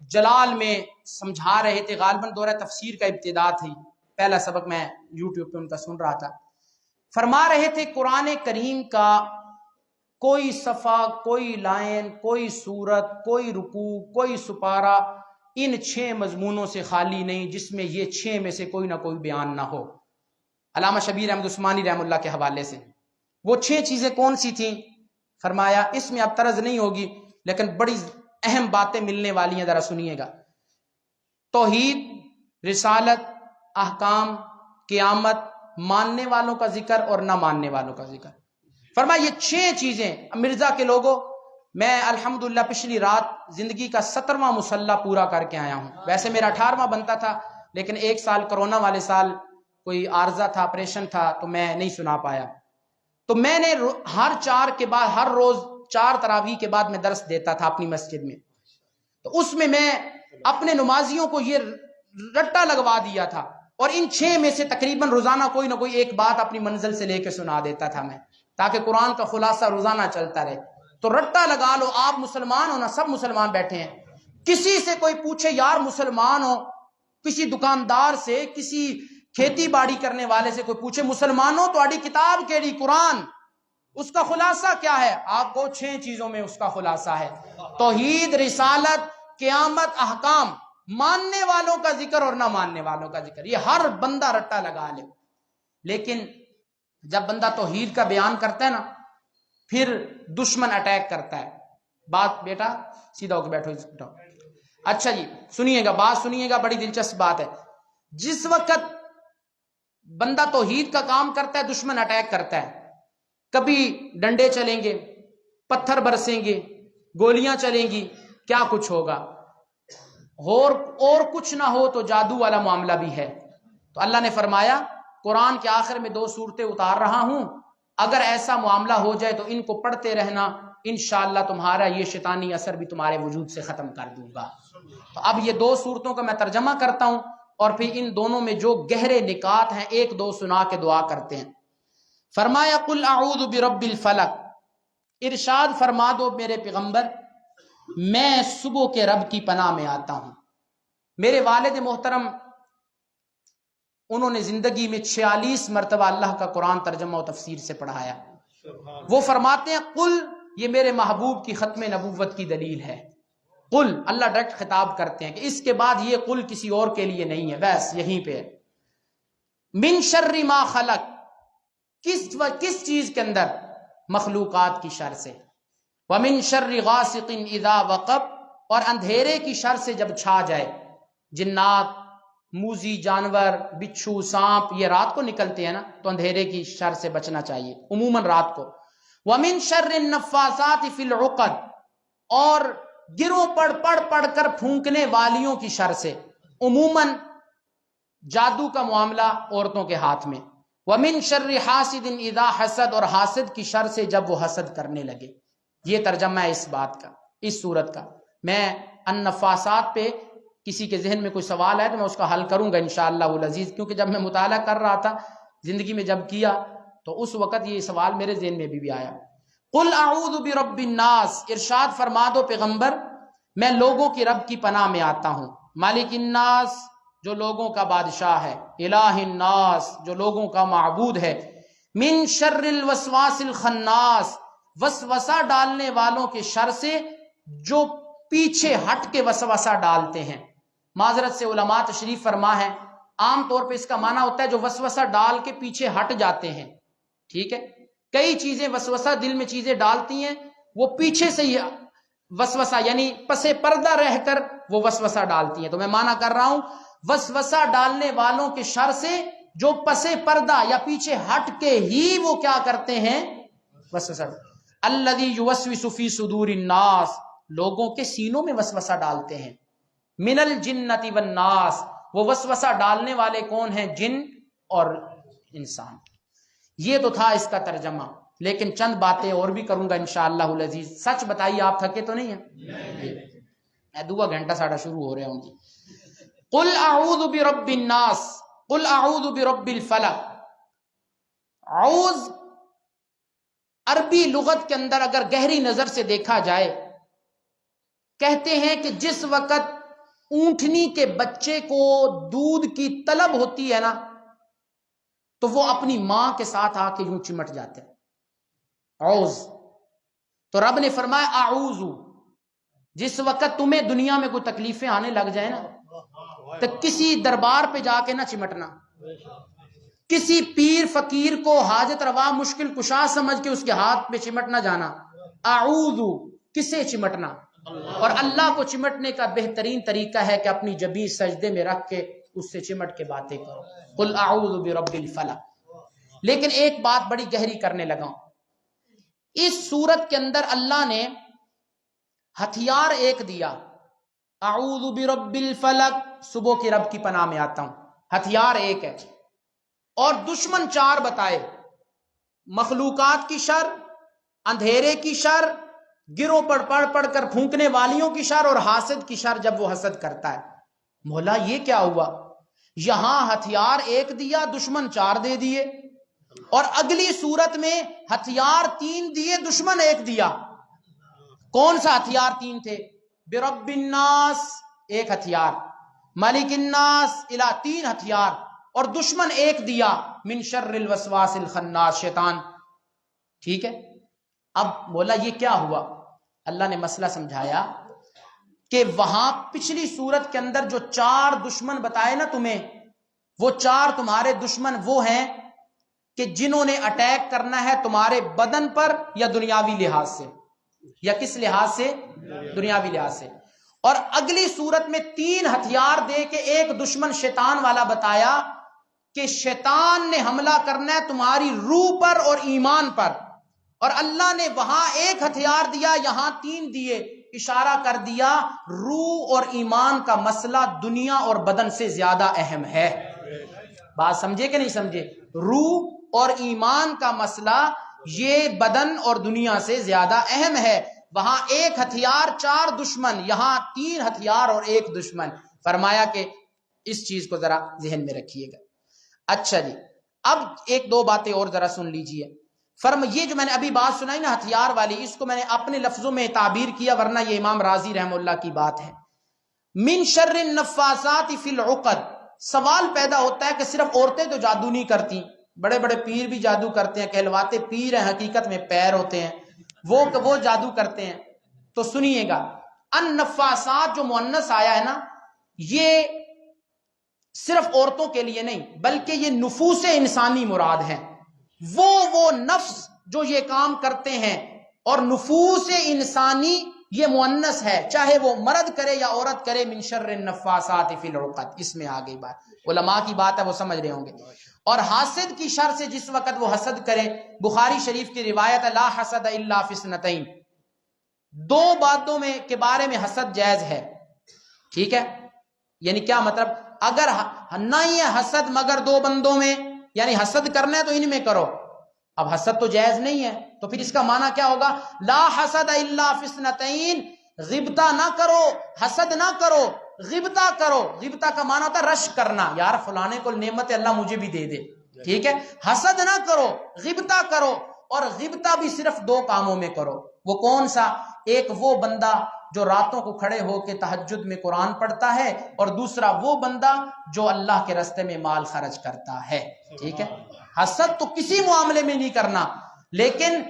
جلال میں سمجھا رہے تھے، غالباً دورہ تفسیر کا ابتدا تھی، پہلا سبق میں یوٹیوب پہ ان کا سن رہا تھا، فرما رہے تھے قرآن کریم کا کوئی صفحہ، کوئی لائن، کوئی سورت، کوئی رکوع، کوئی سپارہ ان 6 مضمونوں سے خالی نہیں جس میں یہ 6 میں سے کوئی نہ کوئی بیان نہ ہو۔ علامہ شبیر احمد عثمانی رحم اللہ کے حوالے سے وہ 6 چیزیں کون سی تھیں؟ فرمایا اس میں اب طرز نہیں ہوگی لیکن بڑی اہم باتیں ملنے والی ہیں، ذرا سنیے گا۔ توحید، رسالت، احکام، قیامت، ماننے والوں کا ذکر اور نہ ماننے والوں کا ذکر۔ فرمایا یہ 6 چیزیں مرزا کے لوگوں، میں الحمدللہ پچھلی رات زندگی کا 17واں مصلی پورا کر کے آیا ہوں، ویسے میرا 18واں بنتا تھا لیکن ایک سال کرونا والے سال کوئی عارضہ تھا، آپریشن تھا، تو میں نہیں سنا پایا۔ تو میں نے ہر 4 کے بعد، ہر روز 4 تراویح کے بعد میں درس دیتا تھا اپنی مسجد میں، تو اس میں اپنے نمازیوں کو یہ رٹا لگوا دیا تھا اور ان 6 میں سے تقریباً روزانہ کوئی نہ کوئی ایک بات اپنی منزل سے لے کے سنا دیتا تھا میں، تاکہ قرآن کا خلاصہ روزانہ چلتا رہے۔ تو رٹا لگا لو، آپ مسلمان ہو نا، سب مسلمان بیٹھے ہیں، کسی سے کوئی پوچھے یار مسلمان ہو، کسی دکاندار سے، کسی کھیتی باڑی کرنے والے سے کوئی پوچھے مسلمانوں تہاڈی کتاب کیڑی قرآن، اس کا خلاصہ کیا ہے؟ آپ کو 6 چیزوں میں اس کا خلاصہ ہے، توحید، رسالت، قیامت، احکام، ماننے والوں کا ذکر اور نہ ماننے والوں کا ذکر، یہ ہر بندہ رٹا لگا لے۔ لیکن جب بندہ توحید کا بیان کرتا ہے نا، پھر دشمن اٹیک کرتا ہے۔ بات بیٹا سیدھا ہو کے بیٹھو، بیٹھو۔ اچھا جی سنیے گا، بات سنیے گا، بڑی دلچسپ بات ہے۔ جس وقت بندہ توحید کا کام کرتا ہے دشمن اٹیک کرتا ہے، کبھی ڈنڈے چلیں گے، پتھر برسیں گے، گولیاں چلیں گی، کیا کچھ ہوگا، اور کچھ نہ ہو تو جادو والا معاملہ بھی ہے۔ تو اللہ نے فرمایا قرآن کے آخر میں 2 صورتیں اتار رہا ہوں، اگر ایسا معاملہ ہو جائے تو ان کو پڑھتے رہنا، انشاءاللہ تمہارا یہ شیطانی اثر بھی تمہارے وجود سے ختم کر دوں گا۔ تو اب یہ 2 صورتوں کا میں ترجمہ کرتا ہوں اور پھر ان دونوں میں جو گہرے نکات ہیں 1-2 سنا کے دعا کرتے ہیں۔ فرمایا قل اعوذ برب الفلق، ارشاد فرما دو میرے پیغمبر میں صبح کے رب کی پناہ میں آتا ہوں۔ میرے والد محترم انہوں نے زندگی میں 46 مرتبہ اللہ کا قرآن ترجمہ و تفسیر سے پڑھایا۔ وہ فرماتے ہیں قل، یہ میرے محبوب کی ختم نبوت کی دلیل ہے۔ قل، اللہ ڈائریکٹ خطاب کرتے ہیں کہ اس کے بعد یہ قل کسی اور کے لیے نہیں ہے، بس یہیں پہ ہے۔ من شر ما خلق، کس چیز کے اندر؟ مخلوقات کی شر سے۔ ومن شر غاسق اذا وقب، اور اندھیرے کی شر سے جب چھا جائے، جنات، موذی جانور، بچھو، سانپ، یہ رات کو نکلتے ہیں نا، تو اندھیرے کی شر سے بچنا چاہیے عموماً رات کو۔ ومن شر النفاثات فی العقد، اور گروں پڑھ کر پھونکنے والیوں کی شر سے، عموماً جادو کا معاملہ عورتوں کے ہاتھ میں۔ ومن شر حاسد اذا حسد، اور حاسد کی شر سے جب وہ حسد کرنے لگے۔ یہ ترجمہ ہے اس بات کا، اس صورت کا۔ میں النفاسات پہ کسی کے ذہن میں کوئی سوال ہے تو میں اس کا حل کروں گا انشاءاللہ العزیز، کیونکہ جب میں مطالعہ کر رہا تھا زندگی میں جب کیا تو اس وقت یہ سوال میرے ذہن میں بھی آیا۔ قل اعوذ برب الناس، ارشاد فرما دو پیغمبر میں لوگوں کی رب کی پناہ میں آتا ہوں۔ مالک الناس، جو لوگوں کا بادشاہ ہے۔ الہ الناس، جو لوگوں کا معبود ہے۔ من شر الوسواس الخناس، وسوسہ ڈالنے والوں کے شر سے جو پیچھے ہٹ کے وسوسہ ڈالتے ہیں۔ معذرت سے علماء تشریف فرما ہے، عام طور پہ اس کا معنی ہوتا ہے جو وسوسہ ڈال کے پیچھے ہٹ جاتے ہیں، ٹھیک ہے؟ کئی چیزیں وسوسہ دل میں چیزیں ڈالتی ہیں، وہ پیچھے سے ہی وسوسہ یعنی پس پردہ رہ کر وہ وسوسہ ڈالتی ہیں۔ تو میں معنی کر رہا ہوں وسوسہ ڈالنے والوں کے شر سے جو پس پردہ یا پیچھے ہٹ کے ہی وہ کیا کرتے ہیں؟ وسوسہ۔ الذی یوسوس فی صدور الناس، لوگوں کے سینوں میں وسوسہ ڈالتے ہیں۔ من الجنۃ والناس، وہ وسوسہ ڈالنے والے کون ہیں؟ جن اور انسان۔ یہ تو تھا اس کا ترجمہ، لیکن چند باتیں اور بھی کروں گا انشاءاللہ العزیز۔ سچ بتائیے آپ تھکے تو نہیں ہیں؟ 2 گھنٹہ ساڑھا شروع ہو رہے ہوں گی۔ قل اعوذ برب الناس، قل اعوذ برب الفلق۔ اعوذ عربی لغت کے اندر اگر گہری نظر سے دیکھا جائے، کہتے ہیں کہ جس وقت اونٹنی کے بچے کو دودھ کی طلب ہوتی ہے نا تو وہ اپنی ماں کے ساتھ آ کے یوں چمٹ جاتے ہیں، عوز. تو رب نے فرمایا اعوذ، جس وقت تمہیں دنیا میں کوئی تکلیفیں آنے لگ جائیں نا تو کسی دربار پہ جا کے نہ چمٹنا، کسی پیر فقیر کو حاجت روا مشکل کشا سمجھ کے اس کے ہاتھ پہ چمٹ نہ جانا. اعوذ، کسے چمٹنا؟ اور اللہ کو چمٹنے کا بہترین طریقہ ہے کہ اپنی جبین سجدے میں رکھ کے اس سے چمٹ کے باتیں کرو. قل اعوذ برب الفلق. لیکن ایک بات بڑی گہری کرنے لگا ہوں. اس سورت کے اندر اللہ نے ہتھیار ایک دیا، اعوذ برب الفلق، صبح کے رب کی پناہ میں آتا ہوں، ہتھیار ایک ہے، اور دشمن چار بتائے، مخلوقات کی شر، اندھیرے کی شر، گروہ پڑھ کر پھونکنے والیوں کی شر، اور حاسد کی شر جب وہ حسد کرتا ہے. مولا یہ کیا ہوا؟ یہاں ہتھیار ایک دیا، دشمن چار دے دیے، اور اگلی صورت میں ہتھیار تین دیے، دشمن ایک دیا. کون سا ہتھیار تین تھے؟ برب الناس ایک ہتھیار، ملک الناس الہ تین ہتھیار، اور دشمن ایک دیا، من شر الوسواس الخناس شیطان. ٹھیک ہے. اب بولا یہ کیا ہوا؟ اللہ نے مسئلہ سمجھایا کہ وہاں پچھلی صورت کے اندر جو چار دشمن بتائے نا تمہیں، وہ چار تمہارے دشمن وہ ہیں کہ جنہوں نے اٹیک کرنا ہے تمہارے بدن پر، یا دنیاوی لحاظ سے، یا کس لحاظ سے؟ دنیاوی لحاظ سے. اور اگلی صورت میں تین ہتھیار دے کے ایک دشمن شیطان والا بتایا کہ شیطان نے حملہ کرنا ہے تمہاری روح پر اور ایمان پر، اور اللہ نے وہاں ایک ہتھیار دیا، یہاں تین دیے. اشارہ کر دیا روح اور ایمان کا مسئلہ دنیا اور بدن سے زیادہ اہم ہے. بات سمجھے کہ نہیں سمجھے؟ روح اور ایمان کا مسئلہ یہ بدن اور دنیا سے زیادہ اہم ہے. وہاں ایک ہتھیار چار دشمن، یہاں تین ہتھیار اور ایک دشمن. فرمایا کہ اس چیز کو ذرا ذہن میں رکھیے گا. اچھا جی، اب ایک دو باتیں اور ذرا سن لیجئے. یہ جو میں نے ابھی بات سنائی نا ہتھیار والی، اس کو میں نے اپنے لفظوں میں تعبیر کیا، ورنہ یہ امام رازی رحم اللہ کی بات ہے. من شر النفاثات فی العقد. سوال پیدا ہوتا ہے کہ صرف عورتیں تو جادو نہیں کرتی، بڑے بڑے پیر بھی جادو کرتے ہیں، کہلواتے پیر ہیں، حقیقت میں پیر ہوتے ہیں، وہ جادو کرتے ہیں. تو سنیے گا، النفاثات جو مؤنث آیا ہے نا، یہ صرف عورتوں کے لیے نہیں بلکہ یہ نفوس انسانی مراد ہیں. وہ نفس جو یہ کام کرتے ہیں، اور نفوس انسانی یہ مؤنث ہے، چاہے وہ مرد کرے یا عورت کرے. من شر النفاثات فی العقد، اس میں آ گئی بات، علماء کی بات ہے، وہ سمجھ رہے ہوں گے. اور حاسد کی شر سے جس وقت وہ حسد کرے، بخاری شریف کی روایت ہے، لا حسد الا فی اثنتین، دو باتوں میں کے بارے میں حسد جائز ہے. ٹھیک ہے، یعنی کیا مطلب؟ اگر نہیں ہے حسد مگر دو بندوں میں، یعنی حسد کرنا ہے تو ان میں کرو. اب حسد تو جائز نہیں ہے، تو پھر اس کا معنی کیا ہوگا؟ لا حسد الا فی اثنتین، غیبتہ نہ کرو، حسد نہ کرو، غیبتہ کرو. غیبتہ کا معنی ہوتا ہے رشک کرنا، یار فلانے کو نعمت اللہ مجھے بھی دے دے. ٹھیک ہے، حسد نہ کرو، غیبتہ کرو. اور غیبتہ بھی صرف دو کاموں میں کرو. وہ کون سا؟ ایک وہ بندہ جو راتوں کو کھڑے ہو کے تہجد میں قرآن پڑھتا ہے، اور دوسرا وہ بندہ جو اللہ کے راستے میں مال خرچ کرتا ہے. ٹھیک ہے، حسد تو کسی معاملے میں نہیں کرنا، لیکن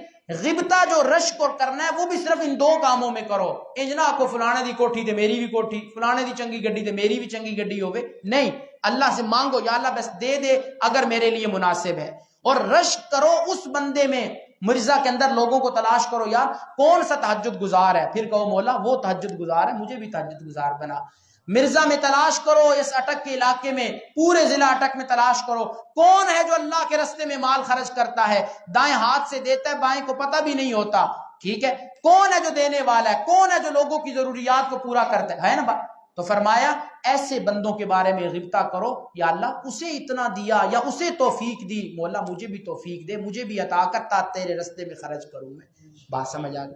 غیبتہ جو رشک اور کرنا ہے وہ بھی صرف ان دو کاموں میں کرو. انجنا کو فلانے دی کوٹھی تے میری بھی کوٹھی، فلانے دی چنگی گڈی تے میری بھی چنگی گڈی ہوئے، نہیں. اللہ سے مانگو، یا اللہ بس دے دے اگر میرے لیے مناسب ہے. اور رشک کرو اس بندے میں، مرزا کے اندر لوگوں کو تلاش کرو، یار کون سا تہجد گزار ہے، پھر کہو مولا وہ تہجد گزار ہے، مجھے بھی تہجد گزار بنا. مرزا میں تلاش کرو، اس اٹک کے علاقے میں، پورے ضلع اٹک میں تلاش کرو، کون ہے جو اللہ کے راستے میں مال خرچ کرتا ہے، دائیں ہاتھ سے دیتا ہے، بائیں کو پتہ بھی نہیں ہوتا. ٹھیک ہے، کون ہے جو دینے والا ہے، کون ہے جو لوگوں کی ضروریات کو پورا کرتا ہے نا. تو فرمایا ایسے بندوں کے بارے میں غیبتہ کرو، یا اللہ اسے اتنا دیا یا اسے توفیق دی، مولا مجھے بھی توفیق دے، مجھے بھی عطا کرتا، تیرے راستے میں خرچ کروں میں. بات سمجھ آ گئی؟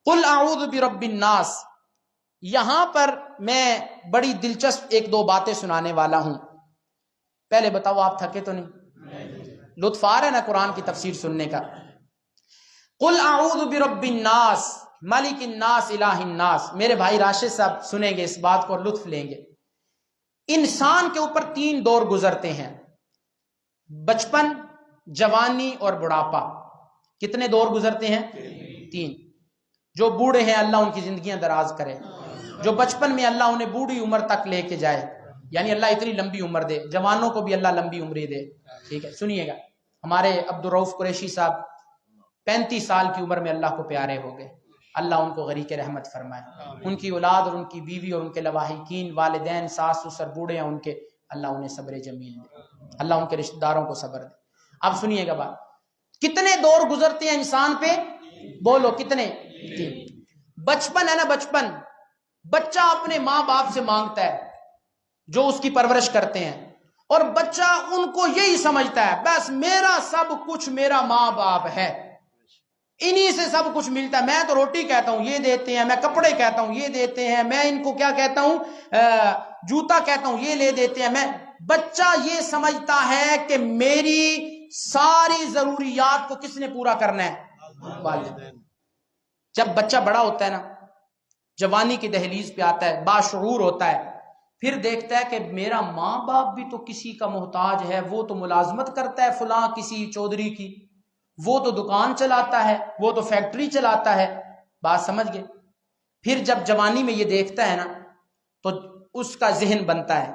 قل اعوذ برب الناس. یہاں پر میں بڑی دلچسپ ایک دو باتیں سنانے والا ہوں. پہلے بتاؤ آپ تھکے تو نہیں؟ لطف آ رہا ہے نا قرآن کی تفسیر سننے کا؟ قل اعوذ برب الناس، مالک الناس الہ الناس. میرے بھائی راشد صاحب سنیں گے اس بات کو اور لطف لیں گے. انسان کے اوپر 3 دور گزرتے ہیں: بچپن، جوانی اور بڑھاپا. کتنے دور گزرتے ہیں؟ 3. جو بوڑھے ہیں اللہ ان کی زندگیاں دراز کرے. جو بچپن میں اللہ انہیں بوڑھی عمر تک لے کے جائے، یعنی اللہ اتنی لمبی عمر دے. جوانوں کو بھی اللہ لمبی عمریں دے. ٹھیک ہے، سنیے گا. ہمارے عبدالرؤف قریشی صاحب 35 سال کی عمر میں اللہ کو پیارے ہو گئے. اللہ ان کو غریق رحمت فرمائے. ان کی اولاد اور ان کی بیوی اور ان کے لواحقین، والدین، ساس سسر بوڑھے ہیں ان کے، اللہ انہیں صبر جمیل دے. اللہ ان کے رشتہ داروں کو صبر دے. اب سنیے گا بات. کتنے دور گزرتے ہیں انسان پہ؟ بولو کتنے؟ 3. بچپن ہے نا، بچپن. بچہ اپنے ماں باپ سے مانگتا ہے جو اس کی پرورش کرتے ہیں، اور بچہ ان کو یہی سمجھتا ہے بس میرا سب کچھ میرا ماں باپ ہے، انہی سے سب کچھ ملتا ہے. میں تو روٹی کہتا ہوں یہ دیتے ہیں، میں کپڑے کہتا ہوں یہ دیتے ہیں، میں ان کو کیا کہتا ہوں، جوتا کہتا ہوں یہ لے دیتے ہیں. میں بچہ یہ سمجھتا ہے کہ میری ساری ضروریات کو کس نے پورا کرنا ہے؟ والدین. جب بچہ بڑا ہوتا ہے نا، جوانی کی دہلیز پہ آتا ہے، باشعور ہوتا ہے، پھر دیکھتا ہے کہ میرا ماں باپ بھی تو کسی کا محتاج ہے. وہ تو ملازمت کرتا ہے فلاں کسی چودھری کی، وہ تو دکان چلاتا ہے، وہ تو فیکٹری چلاتا ہے. بات سمجھ گئے؟ پھر جب جوانی میں یہ دیکھتا ہے نا تو اس کا ذہن بنتا ہے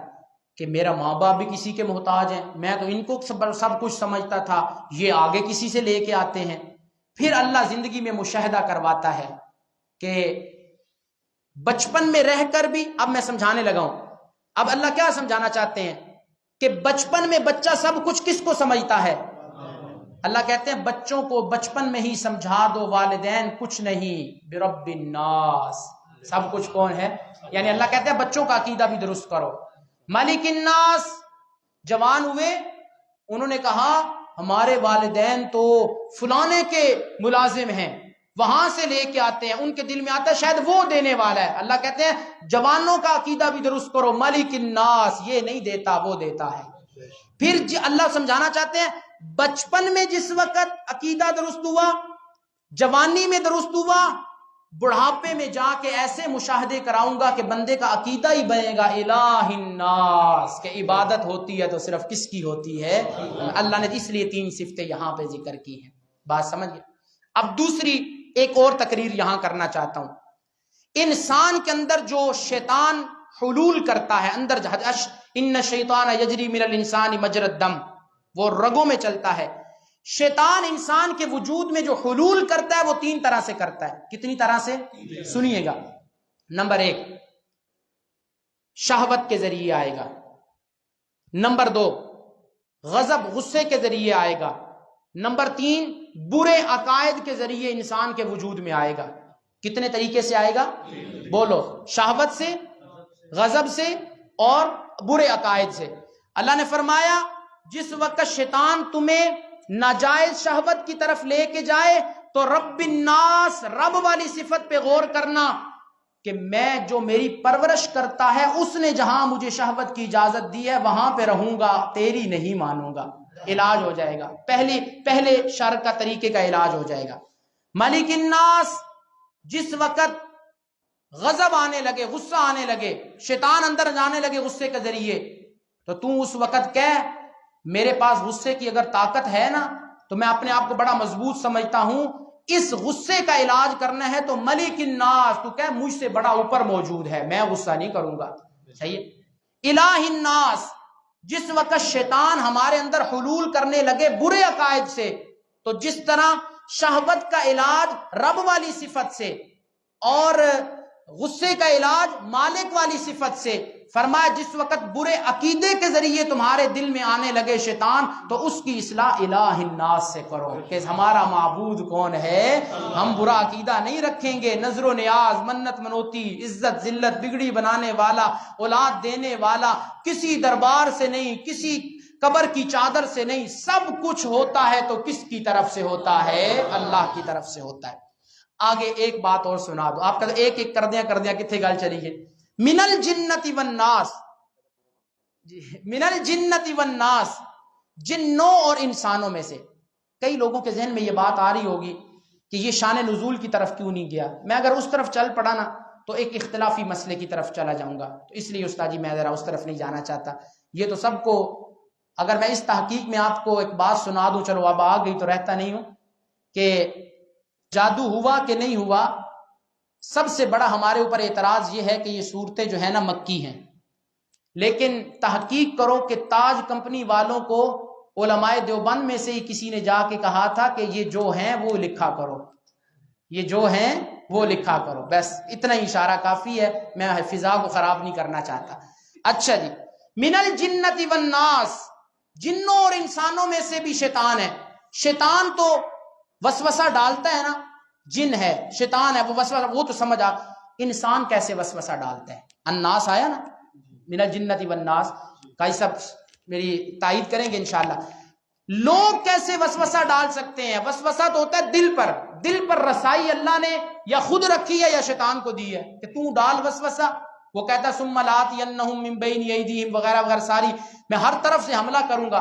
کہ میرا ماں باپ بھی کسی کے محتاج ہیں، میں تو ان کو سب کچھ سمجھتا تھا، یہ آگے کسی سے لے کے آتے ہیں. پھر اللہ زندگی میں مشاہدہ کرواتا ہے کہ بچپن میں رہ کر بھی، اب میں سمجھانے لگا ہوں. اب اللہ کیا سمجھانا چاہتے ہیں کہ بچپن میں بچہ سب کچھ کس کو سمجھتا ہے؟ اللہ کہتے ہیں بچوں کو بچپن میں ہی سمجھا دو والدین کچھ نہیں، برب الناس، سب کچھ کون ہے؟ یعنی اللہ کہتے ہیں بچوں کا عقیدہ بھی درست کرو. مالک الناس. جوان ہوئے، انہوں نے کہا ہمارے والدین تو فلانے کے ملازم ہیں، وہاں سے لے کے آتے ہیں، ان کے دل میں آتا ہے شاید وہ دینے والا ہے. اللہ کہتے ہیں جوانوں کا عقیدہ بھی درست کرو. مالک الناس، یہ نہیں دیتا وہ دیتا ہے. پھر اللہ سمجھانا چاہتے ہیں بچپن میں جس وقت عقیدہ درست ہوا، جوانی میں درست ہوا، بڑھاپے میں جا کے ایسے مشاہدے کراؤں گا کہ بندے کا عقیدہ ہی بنے گا الہ الناس، کہ عبادت ہوتی ہے تو صرف کس کی ہوتی ہے؟ اللہ نے اس لیے 3 صفتیں یہاں پہ ذکر کی ہیں. بات سمجھ گئے؟ اب دوسری ایک اور تقریر یہاں کرنا چاہتا ہوں. انسان کے اندر جو شیطان حلول کرتا ہے، اندر ان الشیطان یجری من الانسان مجری الدم، وہ رگوں میں چلتا ہے. شیطان انسان کے وجود میں جو حلول کرتا ہے وہ 3 طرح سے کرتا ہے. کتنی طرح سے؟ سنیے گا. نمبر 1 شہوت کے ذریعے آئے گا. نمبر 2 غضب غصے کے ذریعے آئے گا. نمبر 3 برے عقائد کے ذریعے انسان کے وجود میں آئے گا. کتنے طریقے سے آئے گا؟ بولو. شہوت سے، غضب سے اور برے عقائد سے. اللہ نے فرمایا جس وقت شیطان تمہیں ناجائز شہوت کی طرف لے کے جائے تو رب الناس، رب والی صفت پہ غور کرنا کہ میں جو میری پرورش کرتا ہے اس نے جہاں مجھے شہوت کی اجازت دی ہے وہاں پہ رہوں گا، تیری نہیں مانوں گا. علاج ہو جائے گا. پہلے شر کا طریقے کا علاج ہو جائے گا. مالک الناس. جس وقت غضب آنے لگے، غصہ آنے لگے، شیطان اندر جانے لگے غصے کے ذریعے، تو اس وقت کہہ میرے پاس غصے کی اگر طاقت ہے نا تو میں اپنے آپ کو بڑا مضبوط سمجھتا ہوں، اس غصے کا علاج کرنا ہے تو ملک الناس، تو کہہ مجھ سے بڑا اوپر موجود ہے، میں غصہ نہیں کروں گا. صحیح ہے؟ الہ الناس. جس وقت شیطان ہمارے اندر حلول کرنے لگے برے عقائد سے، تو جس طرح شہوت کا علاج رب والی صفت سے اور غصے کا علاج مالک والی صفت سے، فرمایا جس وقت برے عقیدے کے ذریعے تمہارے دل میں آنے لگے شیطان تو اس کی اصلاح الہ الناس سے کرو کہ ہمارا معبود کون ہے. ہم برا عقیدہ نہیں رکھیں گے. نظر و نیاز، منت منوتی، عزت ذلت، بگڑی بنانے والا، اولاد دینے والا کسی دربار سے نہیں، کسی قبر کی چادر سے نہیں. سب کچھ ہوتا ہے تو کس کی طرف سے ہوتا ہے؟ اللہ کی طرف سے ہوتا ہے. آگے ایک بات اور سنا دو. آپ کا ایک ایک کر دیا کتنے گال چلی گئی. من الجنت والناس. من الجنت والناس، جنوں اور انسانوں میں سے. کئی لوگوں کے ذہن میں یہ بات آ رہی ہوگی کہ یہ شان نزول کی طرف کیوں نہیں گیا. میں اگر اس طرف چل پڑا نا تو ایک اختلافی مسئلے کی طرف چلا جاؤں گا، تو اس لیے استاد جی میں ذرا اس طرف نہیں جانا چاہتا. یہ تو سب کو، اگر میں اس تحقیق میں آپ کو ایک بات سنا دوں، چلو اب آ گئی تو رہتا نہیں ہوں، کہ جادو ہوا کہ نہیں ہوا، سب سے بڑا ہمارے اوپر اعتراض یہ ہے کہ یہ صورتیں جو ہے نا مکی ہیں. لیکن تحقیق کرو کہ تاج کمپنی والوں کو علماء دیوبند میں سے ہی کسی نے جا کے کہا تھا کہ یہ جو ہیں وہ لکھا کرو، یہ جو ہیں وہ لکھا کرو. بس اتنا ہی اشارہ کافی ہے، میں فضا کو خراب نہیں کرنا چاہتا. اچھا جی، من الجنت والناس، جنوں اور انسانوں میں سے بھی شیطان ہے. شیطان تو وسوسہ ڈالتا ہے نا، جن ہے شیطان ہے وہ وسوسہ، وہ تو سمجھ آ. انسان کیسے وسوسہ ڈالتا ہے؟ الناس آیا نا، من الجنت والناس، کئی سب میری تائید کریں گے انشاءاللہ. لوگ کیسے وسوسہ ڈال سکتے ہیں؟ وسوسہ تو ہوتا ہے دل پر. دل پر رسائی اللہ نے یا خود رکھی ہے یا شیطان کو دی ہے کہ تو ڈال وسوسہ. وہ کہتا ہے ثم لآتینہم من بین ایدیہم وغیرہ وغیرہ، ساری میں ہر طرف سے حملہ کروں گا.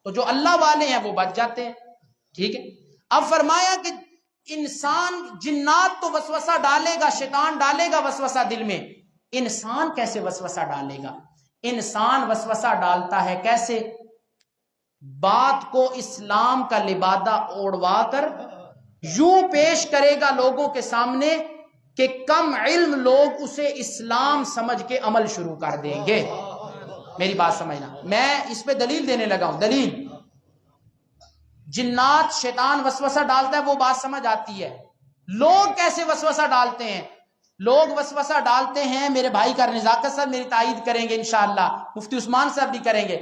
تو جو اللہ والے ہیں وہ بچ جاتے ہیں. ٹھیک ہے، اب فرمایا کہ انسان، جنات تو وسوسہ ڈالے گا، شیطان ڈالے گا وسوسہ دل میں. انسان کیسے وسوسہ ڈالے گا؟ انسان وسوسہ ڈالتا ہے کیسے؟ بات کو اسلام کا لبادہ اوڑوا کر یوں پیش کرے گا لوگوں کے سامنے کہ کم علم لوگ اسے اسلام سمجھ کے عمل شروع کر دیں گے. میری بات سمجھنا، میں اس پہ دلیل دینے لگا ہوں. دلیل، جنات شیطان وسوسہ ڈالتا ہے وہ بات سمجھ آتی ہے. لوگ کیسے وسوسہ ڈالتے ہیں؟ لوگ وسوسہ ڈالتے ہیں، میرے بھائی کا نزاکت صاحب میری تائید کریں گے انشاءاللہ، مفتی عثمان صاحب بھی کریں گے،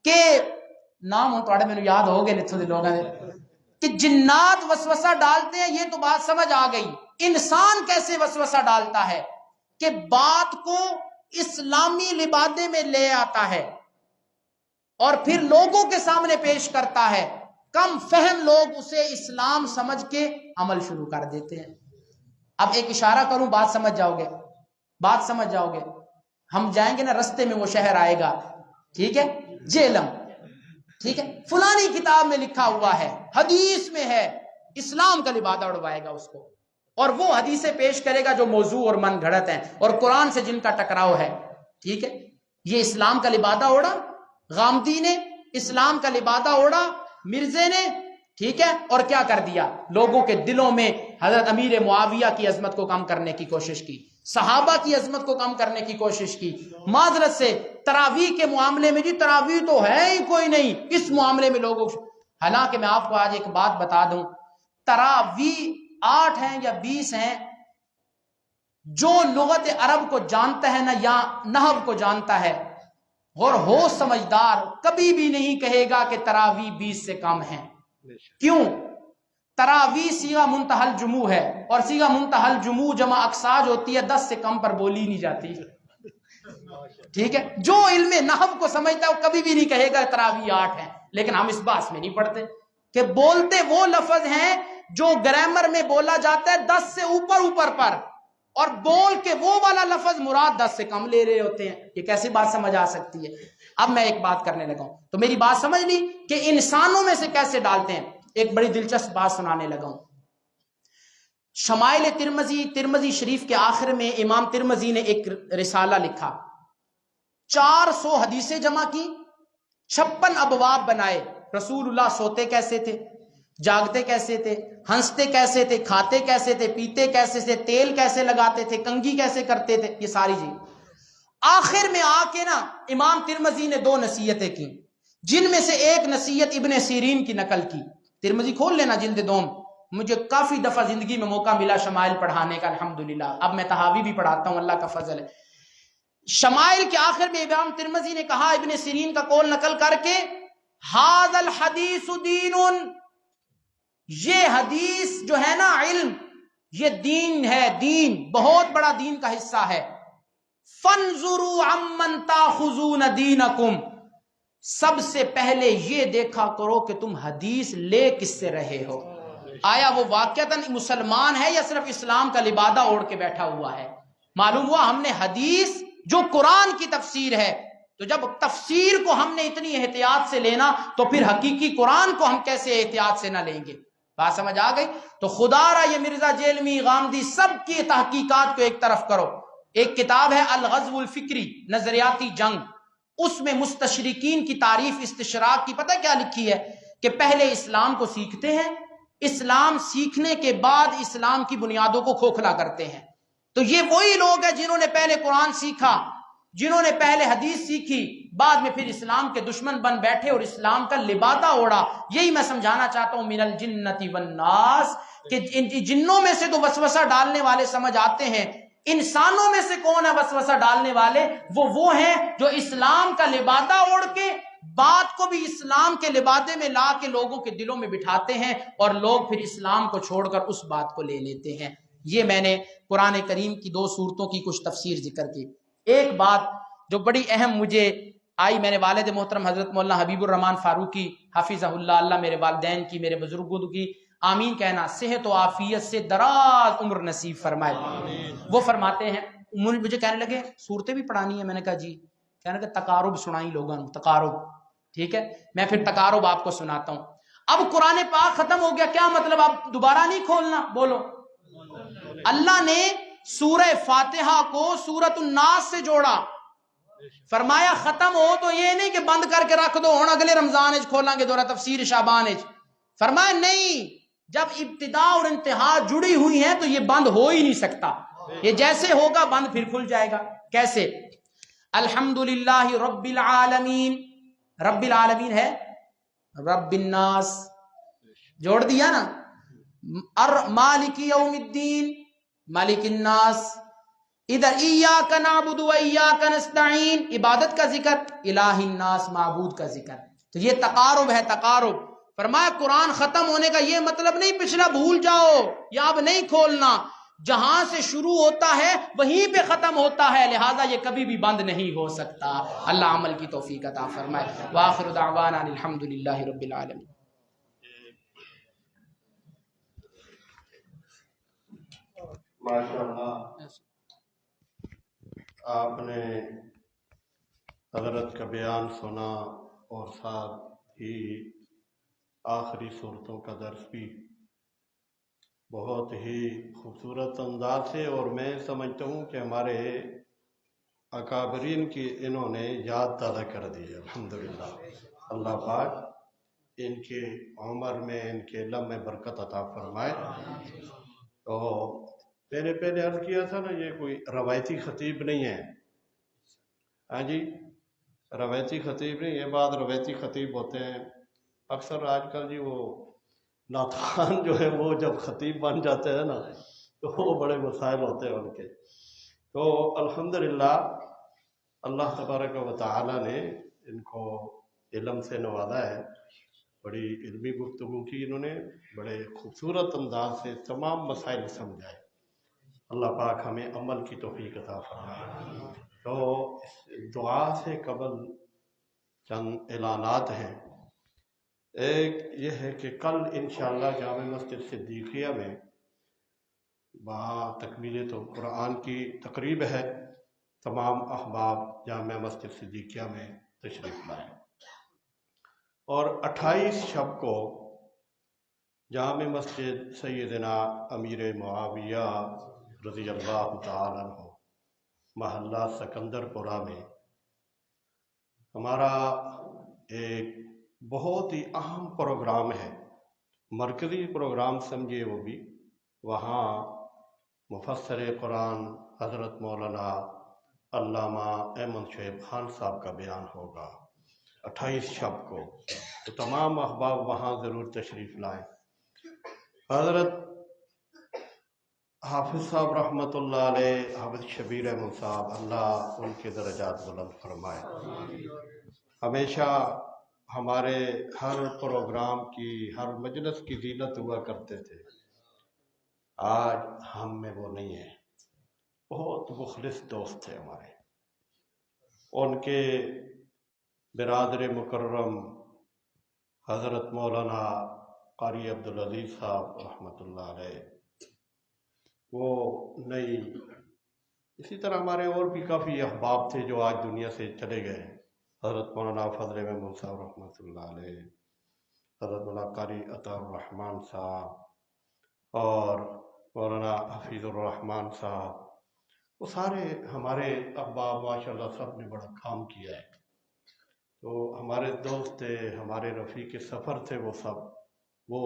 کہ نام ہوں تھوڑے میں یاد ہو گئے نتھو دے لوگوں نے، کہ جنات وسوسہ ڈالتے ہیں، یہ تو بات سمجھ آ گئی. انسان کیسے وسوسہ ڈالتا ہے؟ کہ بات کو اسلامی لبادے میں لے آتا ہے اور پھر لوگوں کے سامنے پیش کرتا ہے. کم فہم لوگ اسے اسلام سمجھ کے عمل شروع کر دیتے ہیں. اب ایک اشارہ کروں، بات سمجھ جاؤ گے، بات سمجھ جاؤ گے. ہم جائیں گے نا، رستے میں وہ شہر آئے گا، ٹھیک ہے، جہلم، ٹھیک ہے، فلانی کتاب میں لکھا ہوا ہے، حدیث میں ہے، اسلام کا لبادہ اڑوائے گا اس کو، اور وہ حدیثیں پیش کرے گا جو موضوع اور من گھڑت ہیں اور قرآن سے جن کا ٹکراؤ ہے. ٹھیک ہے، یہ اسلام کا لبادہ اوڑا، غامدی نے اسلام کا لبادہ اوڑا، مرزے نے، ٹھیک ہے، اور کیا کر دیا؟ لوگوں کے دلوں میں حضرت امیر معاویہ کی عظمت کو کم کرنے کی کوشش کی، صحابہ کی عظمت کو کم کرنے کی کوشش کی. معذرت سے تراویح کے معاملے میں، جی تراویح تو ہے ہی کوئی نہیں، اس معاملے میں لوگوں، حالانکہ میں آپ کو آج ایک بات بتا دوں، تراویح 8 ہیں یا 20 ہیں. جو لغت عرب کو جانتا ہے نا یا نحو کو جانتا ہے اور ہو سمجھدار، کبھی بھی نہیں کہے گا کہ تراویح 20 سے کم ہیں. کیوں؟ تراویح صیغہ منتہی الجموع ہے، اور صیغہ منتہی الجموع جمع اکساج ہوتی ہے، 10 سے کم پر بولی نہیں جاتی. ٹھیک ہے، جو علم نحو کو سمجھتا ہے وہ کبھی بھی نہیں کہے گا تراویح 8 ہیں. لیکن ہم اس بات میں نہیں پڑھتے کہ بولتے وہ لفظ ہیں جو گرامر میں بولا جاتا ہے 10 سے اوپر پر، اور بول کے وہ والا لفظ مراد 10 سے کم لے رہے ہوتے ہیں. یہ کیسی بات سمجھ آ سکتی ہے؟ اب میں ایک بات کرنے لگا ہوں، تو میری بات سمجھ لی کہ انسانوں میں سے کیسے ڈالتے ہیں. ایک بڑی دلچسپ بات سنانے لگا ہوں. شمائل ترمذی شریف کے آخر میں امام ترمذی نے ایک رسالہ لکھا، 400 حدیثیں جمع کی، 56 ابواب بنائے. رسول اللہ سوتے کیسے تھے، جاگتے کیسے تھے، ہنستے کیسے تھے، کھاتے کیسے تھے، پیتے کیسے تھے، تیل کیسے لگاتے تھے، کنگھی کیسے کرتے تھے، یہ ساری چیز. آخر میں آ کے نا امام ترمذی نے 2 نصیحتیں کی، جن میں سے ایک نصیحت ابن سیرین کی نقل کی. ترمذی کھول لینا جلد 2. مجھے کافی دفعہ زندگی میں موقع ملا شمائل پڑھانے کا، الحمدللہ. اب میں تحاوی بھی پڑھاتا ہوں، اللہ کا فضل ہے. شمائل کے آخر میں امام ترمذی نے کہا ابن سیرین کا قول نقل کر کے، ھذا الحدیث دین، یہ حدیث جو ہے نا، علم، یہ دین ہے، دین بہت بڑا دین کا حصہ ہے. فانظروا عمن تاخذون دینکم، سب سے پہلے یہ دیکھا کرو کہ تم حدیث لے کس سے رہے ہو. آیا وہ واقعتاً مسلمان ہے یا صرف اسلام کا لبادہ اوڑھ کے بیٹھا ہوا ہے؟ معلوم ہوا ہم نے حدیث جو قرآن کی تفسیر ہے، تو جب تفسیر کو ہم نے اتنی احتیاط سے لینا تو پھر حقیقی قرآن کو ہم کیسے احتیاط سے نہ لیں گے؟ بات سمجھ آ گئی؟ تو خدا را یہ مرزا جیلمی، غامدی، سب کی تحقیقات کو ایک طرف کرو. ایک کتاب ہے الغزو الفکری، نظریاتی جنگ، اس میں مستشرقین کی تعریف استشراق کی پتہ کیا لکھی ہے کہ پہلے اسلام کو سیکھتے ہیں، اسلام سیکھنے کے بعد اسلام کی بنیادوں کو کھوکھلا کرتے ہیں. تو یہ وہی لوگ ہیں جنہوں نے پہلے قرآن سیکھا، جنہوں نے پہلے حدیث سیکھی، بعد میں پھر اسلام کے دشمن بن بیٹھے اور اسلام کا لبادہ اوڑا. یہی میں سمجھانا چاہتا ہوں من الجنت والناس، کہ جنوں میں سے تو وسوسہ ڈالنے والے سمجھ آتے ہیں، انسانوں میں سے کون ہے وسوسہ ڈالنے والے؟ وہ ہیں جو اسلام کا لبادہ اوڑھ کے بات کو بھی اسلام کے لبادے میں لا کے لوگوں کے دلوں میں بٹھاتے ہیں، اور لوگ پھر اسلام کو چھوڑ کر اس بات کو لے لیتے ہیں. یہ میں نے قرآن کریم کی 2 سورتوں کی کچھ تفسیر ذکر کی. ایک بات جو بڑی اہم مجھے آئی، میں نے والد محترم حضرت مولانا حبیب الرحمان فاروقی حفظہ اللہ، اللہ میرے والدین کی، میرے بزرگوں کی آمین کہنا، صحت و عافیت سے دراز عمر نصیب فرمائے. وہ فرماتے ہیں، مجھے کہنے لگے صورتیں بھی پڑھانی ہے. میں نے کہا جی. کہنے لگے تقارب سنائی لوگوں، تقارب. ٹھیک ہے، میں پھر تقارب آپ کو سناتا ہوں. اب قرآن پاک ختم ہو گیا، کیا مطلب اب دوبارہ نہیں کھولنا؟ بولو. اللہ نے سورہ فاتحہ کو سورۃ الناس سے جوڑا، فرمایا ختم ہو تو یہ نہیں کہ بند کر کے رکھ دو ہن اگلے رمضان اچ کھولیں گے دورہ تفسیر شعبان اچ. فرمایا نہیں، جب ابتدا اور انتہا جڑی ہوئی ہیں تو یہ بند ہو ہی نہیں سکتا. یہ جیسے ہوگا بند پھر کھل جائے گا. کیسے؟ الحمدللہ رب العالمین. رب العالمین ہے رب الناس، جوڑ دیا نا. مالک یوم الدین، مالک الناس. ادھر ایاک نعبد و ایاک نستعین، عبادت کا ذکر، الہ الناس، معبود کا ذکر. تو یہ تقارب ہے، تقارب. فرمایا قرآن ختم ہونے کا یہ مطلب نہیں پچھلا بھول جاؤ یا اب نہیں کھولنا. جہاں سے شروع ہوتا ہے وہیں پہ ختم ہوتا ہے، لہذا یہ کبھی بھی بند نہیں ہو سکتا. اللہ عمل کی توفیق عطا فرمائے. وآخر دعوانا الحمدللہ رب العالمین. ماشاءاللہ، آپ نے حضرت کا بیان سنا اور ساتھ ہی آخری صورتوں کا درس بھی بہت ہی خوبصورت انداز سے، اور میں سمجھتا ہوں کہ ہمارے اکابرین کی انہوں نے یاد تازہ کر دی ہے. الحمدللہ، اللہ پاک ان کے عمر میں، ان کے علم میں برکت عطا فرمائے. تو میں نے پہلے عرض کیا تھا نا، یہ کوئی روایتی خطیب نہیں ہے. ہاں جی، روایتی خطیب نہیں. یہ بعد روایتی خطیب ہوتے ہیں اکثر آج کل جی، وہ نعتخوان جو ہے وہ جب خطیب بن جاتے ہیں نا تو وہ بڑے مسائل ہوتے ہیں ان کے. تو الحمدللہ اللہ تبارک و تعالی نے ان کو علم سے نوازا ہے. بڑی علمی گفتگو کی انہوں نے، بڑے خوبصورت انداز سے تمام مسائل سمجھائے. اللہ پاک ہمیں عمل کی توفیق عطا فرمائے. تو دعا سے قبل چند اعلانات ہیں. ایک یہ ہے کہ کل انشاءاللہ جامع مسجد صدیقیہ میں وہاں تکمیل تو قرآن کی تقریب ہے. تمام احباب جامع مسجد صدیقیہ میں تشریف لائیں. اور 28 شب کو جامع مسجد سیدنا امیر معاویہ رضی اللہ تعالیٰ عنہ محلہ سکندر پورہ میں ہمارا ایک بہت ہی اہم پروگرام ہے، مرکزی پروگرام سمجھے وہ بھی. وہاں مفسر قرآن حضرت مولانا علامہ احمد شعیب خان صاحب کا بیان ہوگا 28 شب کو. تو تمام احباب وہاں ضرور تشریف لائیں. حضرت حافظ صاحب رحمۃ اللہ علیہ، حافظ شبیر احمد صاحب، اللہ ان کے درجات بلند فرمائے. ہمیشہ ہمارے ہر پروگرام کی، ہر مجلس کی زینت ہوا کرتے تھے. آج ہم میں وہ نہیں ہے. بہت مخلص دوست تھے ہمارے. ان کے برادر مکرم حضرت مولانا قاری عبدالعزیز صاحب رحمۃ اللہ علیہ، وہ نئی، اسی طرح ہمارے اور بھی کافی احباب تھے جو آج دنیا سے چلے گئے. حضرت مولانا فضل محمود صاحب رحمۃ اللہ علیہ، حضرت مولانا قاری عطا الرحمن صاحب اور مولانا حفیظ الرحمن صاحب، وہ سارے ہمارے ابا ماشاءاللہ سب نے بڑا کام کیا ہے. تو ہمارے دوست تھے، ہمارے رفیق سفر تھے، وہ سب وہ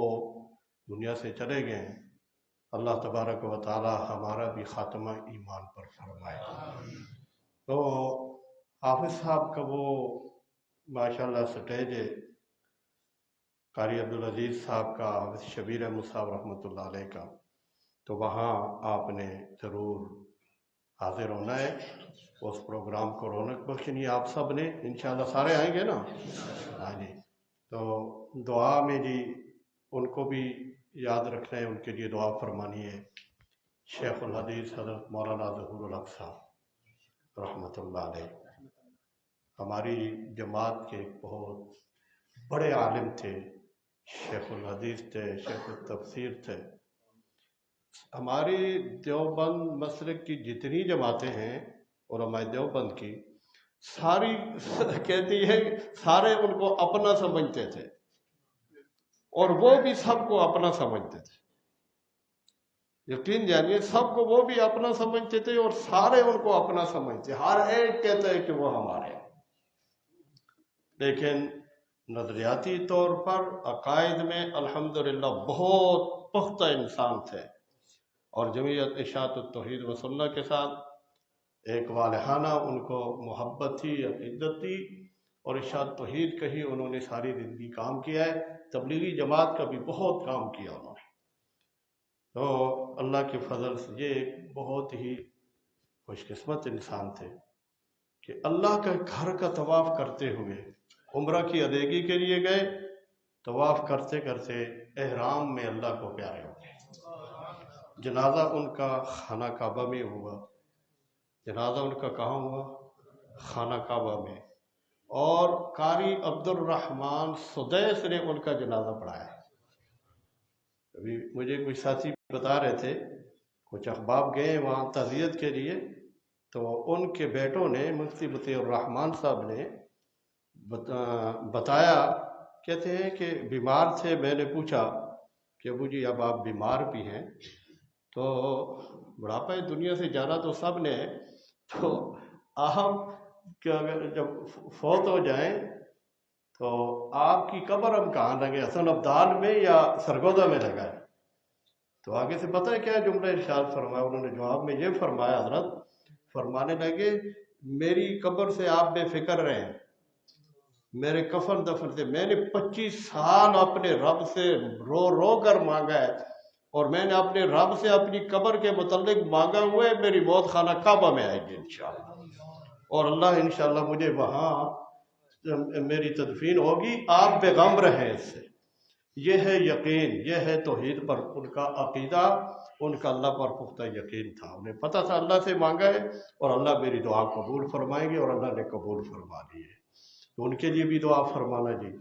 دنیا سے چلے گئے ہیں. اللہ تبارک و تعالی ہمارا بھی خاتمہ ایمان پر فرمائے. تو حافظ صاحب کا وہ ماشاءاللہ سٹیج ہے، قاری عبدالعزیز صاحب کا، حافظ شبیر احمد صاحب رحمۃ اللہ علیہ کا، تو وہاں آپ نے ضرور حاضر ہونا ہے. اس پروگرام کو رونق بخشنی ہے آپ سب نے، انشاءاللہ سارے آئیں گے نا؟ ہاں جی. تو دعا میں جی ان کو بھی یاد رکھنا ہے، ان کے لیے دعا فرمانی ہے. شیخ الحدیث حضرت مولانا ظہور الحق صاحب رحمۃ اللہ علیہ ہماری جماعت کے ایک بہت بڑے عالم تھے، شیخ الحدیث تھے، شیخ التفسیر تھے. ہماری دیوبند مسلک کی جتنی جماعتیں ہیں علماء دیوبند کی، ساری کہتی ہے سارے ان کو اپنا سمجھتے تھے، اور وہ بھی سب کو اپنا سمجھتے تھے. یقین جانیے سب کو وہ بھی اپنا سمجھتے تھے اور سارے ان کو اپنا سمجھتے. ہر ایک کہتا ہے کہ وہ ہمارے. لیکن نظریاتی طور پر عقائد میں الحمدللہ بہت پختہ انسان تھے، اور جمعیت اشاعت التوحید و سنت کے ساتھ ایک والہانہ ان کو محبت تھی، عقیدت تھی، اور اشاعت توحید کا ہی انہوں نے ساری زندگی کام کیا ہے. تبلیغی جماعت کا بھی بہت کام کیا انہوں نے. تو اللہ کے فضل سے یہ ایک بہت ہی خوش قسمت انسان تھے کہ اللہ کا گھر کا طواف کرتے ہوئے عمرہ کی ادائیگی کے لیے گئے. طواف کرتے کرتے احرام میں اللہ کو پیارے ہو گئے. جنازہ ان کا خانہ کعبہ میں ہوا. جنازہ ان کا کہاں ہوا؟ خانہ کعبہ میں. اور قاری عبد الرحمن سدیس نے ان کا جنازہ پڑھایا. ابھی مجھے کچھ ساتھی بتا رہے تھے، کچھ احباب گئے وہاں تعزیت کے لیے، تو ان کے بیٹوں نے مفتی مطیع الرحمن صاحب نے بتایا، کہتے ہیں کہ بیمار تھے. میں نے پوچھا کہ ابو جی اب آپ بیمار بھی ہیں، تو بڑھاپا دنیا سے جانا تو سب نے، تو آپ جب فوت ہو جائیں تو آپ کی قبر ہم کہاں لگے، حسن ابدال میں یا سرگودا میں لگائیں؟ تو آگے سے پتہ ہے کیا جملہ ارشاد فرمایا انہوں نے؟ جواب میں یہ فرمایا، حضرت فرمانے لگے میری قبر سے آپ بے فکر رہیں، میرے کفن دفن سے میں نے 25 سال اپنے رب سے رو رو کر مانگا ہے، اور میں نے اپنے رب سے اپنی قبر کے متعلق مانگا ہوا ہے میری موت خانہ کعبہ میں آئے گی انشاءاللہ، اور اللہ انشاءاللہ مجھے وہاں میری تدفین ہوگی. آپ بے غم رہیں اس سے. یہ ہے یقین، یہ ہے توحید پر ان کا عقیدہ، ان کا اللہ پر پختہ یقین تھا. انہیں پتہ تھا اللہ سے مانگا ہے اور اللہ میری دعا قبول فرمائیں گے، اور اللہ نے قبول فرما لی ہے. تو ان کے لیے بھی دعا فرمانا جی.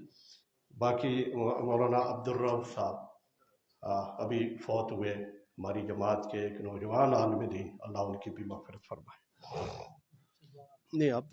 باقی مولانا عبدالرب صاحب ابھی فوت ہوئے، ہماری جماعت کے ایک نوجوان عالم دین، اللہ ان کی بھی مغفرت فرمائے. نہیں آپ